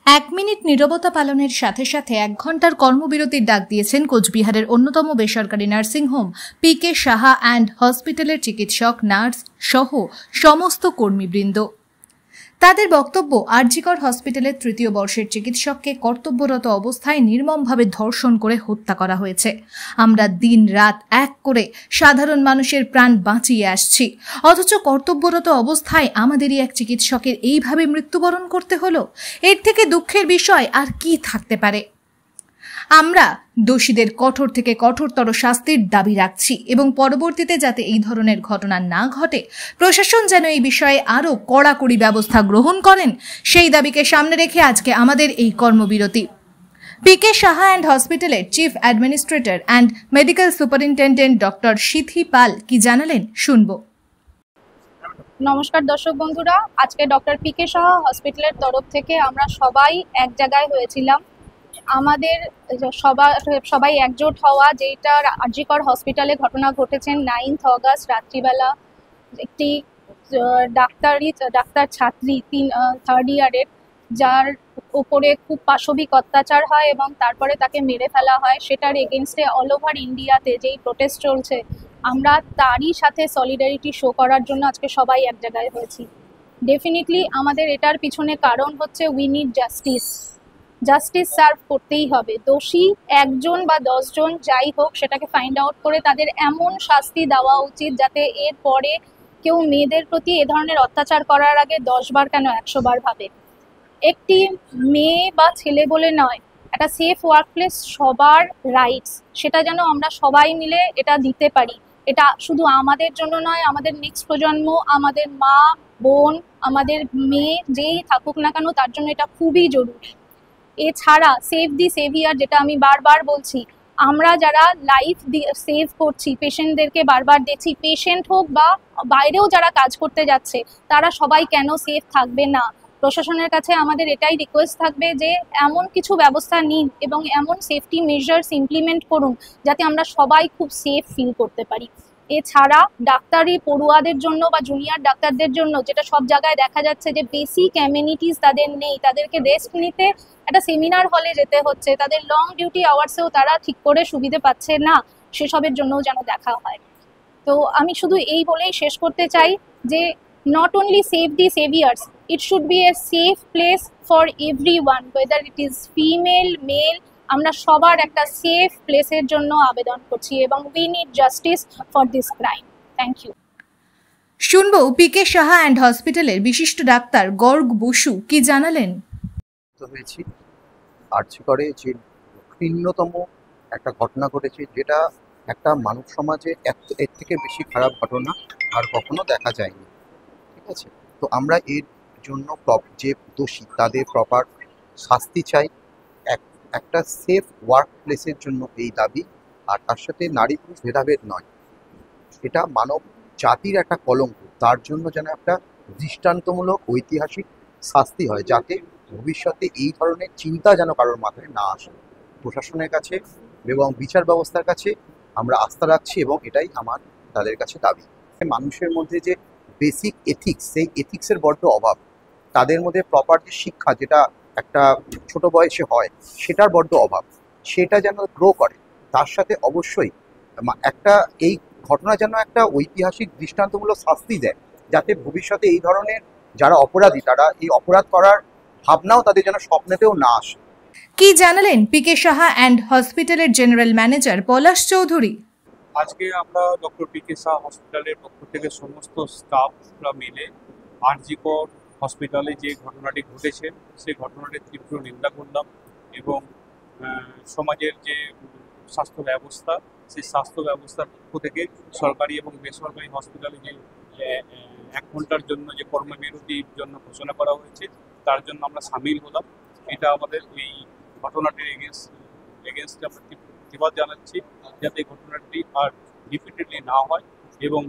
এক মিনিট নীরবতা পালনের সাথে সাথে 1 ঘন্টার কর্মবিরতির ডাক দিয়েছেন কোচবিহারের অন্যতম বেসরকারি নার্সিংহোম পিকে সাহা অ্যান্ড হসপিটালের চিকিৎসক, নার্স সহ সমস্ত কর্মীবৃন্দ। তাদের বক্তব্য, আরজিকর হসপিটালের ৩য় বর্ষের চিকিৎসককে কর্তব্যরত অবস্থায় নির্মমভাবে ধর্ষণ করে হত্যা করা হয়েছে। আমরা দিন রাত এক করে সাধারণ মানুষের প্রাণ বাঁচিয়ে আসছি, অথচ কর্তব্যরত অবস্থায় আমাদেরই এক চিকিৎসকের এইভাবে মৃত্যুবরণ করতে হলো। এর থেকে দুঃখের বিষয় আর কি থাকতে পারে। আমরা দোষীদের কঠোর থেকে কঠোরতর শাস্তির দাবি রাখছি এবং পরবর্তীতে যাতে এই ধরনের ঘটনা না ঘটে, প্রশাসন যেন এই বিষয়ে আরও কড়াকড়ি ব্যবস্থা গ্রহণ করেন, সেই দাবিকে সামনে রেখে আজকে আমাদের এই কর্মবিরতি। পিকে সাহা অ্যান্ড হসপিটালের chief administrator and medical superintendent doctor Sithi Pal কি জানালেন শুনব। নমস্কার দর্শক বন্ধুরা, আজকে ডক্টর পিকে সাহা হসপিটালের তরফ থেকে আমরা সবাই এক জায়গায় হয়েছিলাম। আমাদের সবাই একজোট হওয়া, যেটা আরজিকর হসপিটালে ঘটনা ঘটেছেন 9 অগস্ট রাত্রিবেলা। একটি ডাক্তার ছাত্রী 3rd ইয়ারের, যার উপরে খুব পাশবিক অত্যাচার হয় এবং তারপরে তাকে মেরে ফেলা হয়, সেটার এগেনস্টে অল ওভার ইন্ডিয়াতে যেই প্রোটেস্ট চলছে, আমরা তারই সাথে সলিডারিটি শো করার জন্য আজকে সবাই এক জায়গায় হয়েছি। ডেফিনেটলি আমাদের এটার পিছনে কারণ হচ্ছে উই নিড জাস্টিস সার্ভ করতেই হবে। দোষী 1 জন বা 10 জন যাই হোক, সেটাকে ফাইন্ড আউট করে তাদের এমন শাস্তি দেওয়া উচিত যাতে এর পরে কেউ মেয়েদের প্রতি এ ধরনের অত্যাচার করার আগে 10 বার কেন 100 বার ভাবে। একটি মেয়ে বা ছেলে বলে নয়, একটা সেফ ওয়ার্কপ্লেস সবার রাইটস, সেটা যেন আমরা সবাই মিলে এটা দিতে পারি। এটা শুধু আমাদের জন্য নয়, আমাদের নেক্সট প্রজন্ম, আমাদের মা বোন, আমাদের মেয়ে যেই থাকুক না কেন, তার জন্য এটা খুবই জরুরি। এছাড়া সেভ দি সেভিয়ার, যেটা আমি বারবার বলছি, আমরা যারা লাইফ সেভ করছি, পেশেন্টদেরকে বারবার দেখছি, পেশেন্ট হোক বা বাইরেও যারা কাজ করতে যাচ্ছে, তারা সবাই কেন সেফ থাকবে না। প্রশাসনের কাছে আমাদের এটাই রিকোয়েস্ট থাকবে যে এমন কিছু ব্যবস্থা নিন এবং এমন সেফটি মেজার্স ইমপ্লিমেন্ট করুন যাতে আমরা সবাই খুব সেফ ফিল করতে পারি। এছাড়া ডাক্তারি পড়ুয়াদের জন্য বা জুনিয়র ডাক্তারদের জন্য, যেটা সব জায়গায় দেখা যাচ্ছে যে বেসিক অ্যামেনিটিস তাদের নেই, তাদেরকে রেস্ট নিতে একটা সেমিনার হলে যেতে হচ্ছে, তাদের লং ডিউটি আওয়ার্সেও তারা ঠিক করে সুবিধে পাচ্ছে না, সেসবের জন্যও যেন দেখা হয়। তো আমি শুধু এই বলেই শেষ করতে চাই যে not only save the saviors, it should be a safe place for everyone, whether it is female, male, আমরা সবার একটা সেফ প্লেসের জন্য আবেদন করছি এবং we need justice for this crime. Thank you. শুনবো পিকে সাহা অ্যান্ড হসপিটালের বিশিষ্ট ডাক্তার গর্গ বসু কি জানালেন। হয়েছি আরজিকরে যে ঘৃণ্যতম একটা ঘটনা ঘটেছে, যেটা একটা মানব সমাজে এর থেকে বেশি খারাপ ঘটনা আর কখনো দেখা যায়নি। ঠিক আছে, তো আমরা এর জন্য যে দোষী তাদের প্রপার শাস্তি চাই। একটা সেফ ওয়ার্ক প্লেসের জন্য এই দাবি, আর তার সাথে নারী পুরুষ ভেদাভেদ নয়, এটা মানব জাতির একটা কলঙ্ক। তার জন্য যেন একটা দৃষ্টান্তমূলক ঐতিহাসিক শাস্তি হয়, যাতে ভবিষ্যতে এই ধরনের চিন্তা যেন কারোর মাথায় না আসে। প্রশাসনের কাছে এবং বিচার ব্যবস্থার কাছে আমরা আস্থা রাখছি এবং এটাই আমার তাদের কাছে দাবি। মানুষের মধ্যে যে বেসিক এথিক্স, সেই এথিক্সের বড্ড অভাব। তাদের মধ্যে প্রপার যে শিক্ষা, যেটা একটা ছোট বয়সে হয়, সেটার বড্ড অভাব। সেটা যেন গ্রো করে। তার সাথে অবশ্যই একটা এই ঘটনা যেন একটা ঐতিহাসিক দৃষ্টান্তমূলক শাস্তি দেয়, যাতে ভবিষ্যতে এই ধরনের যারা অপরাধী, তারা এই অপরাধ করার ভাবনাও তাদের যেন স্বপ্নেতেও না আসে। কি জানালেন পিকে সাহা অ্যান্ড হসপিটালের জেনারেল ম্যানেজার পলাশ চৌধুরী। আজকে আমরা ডক্টর পিকে সাহা হসপিটালের পক্ষ থেকে সমস্ত স্টাফরা মিলে আরজিকর হসপিটালে যে ঘটনাটি ঘটেছে সেই ঘটনাটির তীব্র নিন্দা করলাম এবং সমাজের যে স্বাস্থ্য ব্যবস্থা, সেই স্বাস্থ্য ব্যবস্থার পক্ষ থেকে সরকারি এবং বেসরকারি হসপিটালে যে 1 ঘন্টার জন্য যে কর্মবিরতির জন্য ঘোষণা করা হয়েছে, তার জন্য আমরা সামিল হলাম। এটা আমাদের এই ঘটনাটির এগেনস্টে আমরা প্রতিবাদ জানাচ্ছি, যাতে এই ঘটনাটি আর রিপিটেডলি না হয় এবং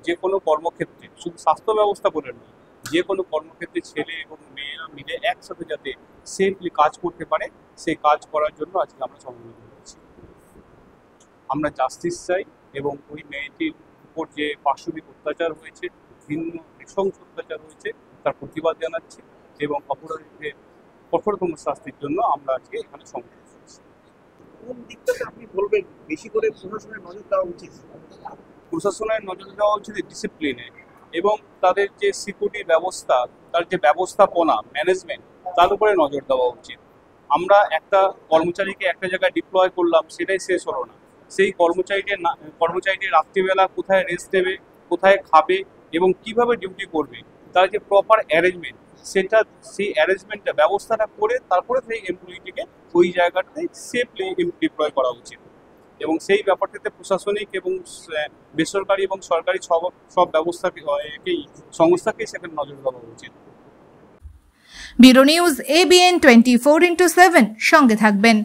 যে কোনো কর্মক্ষেত্রে, শুধু স্বাস্থ্য ব্যবস্থা বলে নয়, যে কোনো কর্মক্ষেত্রে ছেলে এবং মেয়েরা মিলে একসাথে যাতে সেফলি কাজ করতে পারে, সেই কাজ করার জন্য আজকে আমরা সম্মিলিত হয়েছি। আমরা জাস্টিস চাই এবং ওই মেয়েটির উপর যে পাশবিক অত্যাচার হয়েছে, ভিন্ন নৃশংস অত্যাচার হয়েছে, তার প্রতিবাদ জানাচ্ছি এবং অপরাধীদের কঠোরতম শাস্তির জন্য আমরা আজকে এখানে সংগঠিত হয়েছি। কোন দিকটাতে আপনি বলবেন বেশি করে প্রশাসনের নজর দেওয়া উচিত? প্রশাসনের নজর দেওয়া উচিত ডিসিপ্লিনে এবং তাদের যে সিকিউরিটি ব্যবস্থা, তার যে ব্যবস্থাপনা ম্যানেজমেন্ট, তার উপরে নজর দেওয়া উচিত। আমরা একটা কর্মচারীকে একটা জায়গায় ডিপ্লয় করলাম, সেটাই শেষ হলো না। সেই কর্মচারীটি রাত্রিবেলা কোথায় রেস্ট নেবে, কোথায় খাবে এবং কিভাবে ডিউটি করবে, তার যে প্রপার অ্যারেঞ্জমেন্ট, সেই অ্যারেঞ্জমেন্টটা ব্যবস্থাটা করে তারপরে সেই এমপ্লয়িটিকে ওই জায়গাটাতে সেফলি ডিপ্লয় করা উচিত। এবং সেই ব্যাপারটাতে প্রশাসনিক এবং বেসরকারি এবং সরকারি সব সংস্থাকেই সেখানে নজর দেওয়া উচিত। ব্যুরো নিউজ ABN 24/7 সঙ্গে থাকবেন।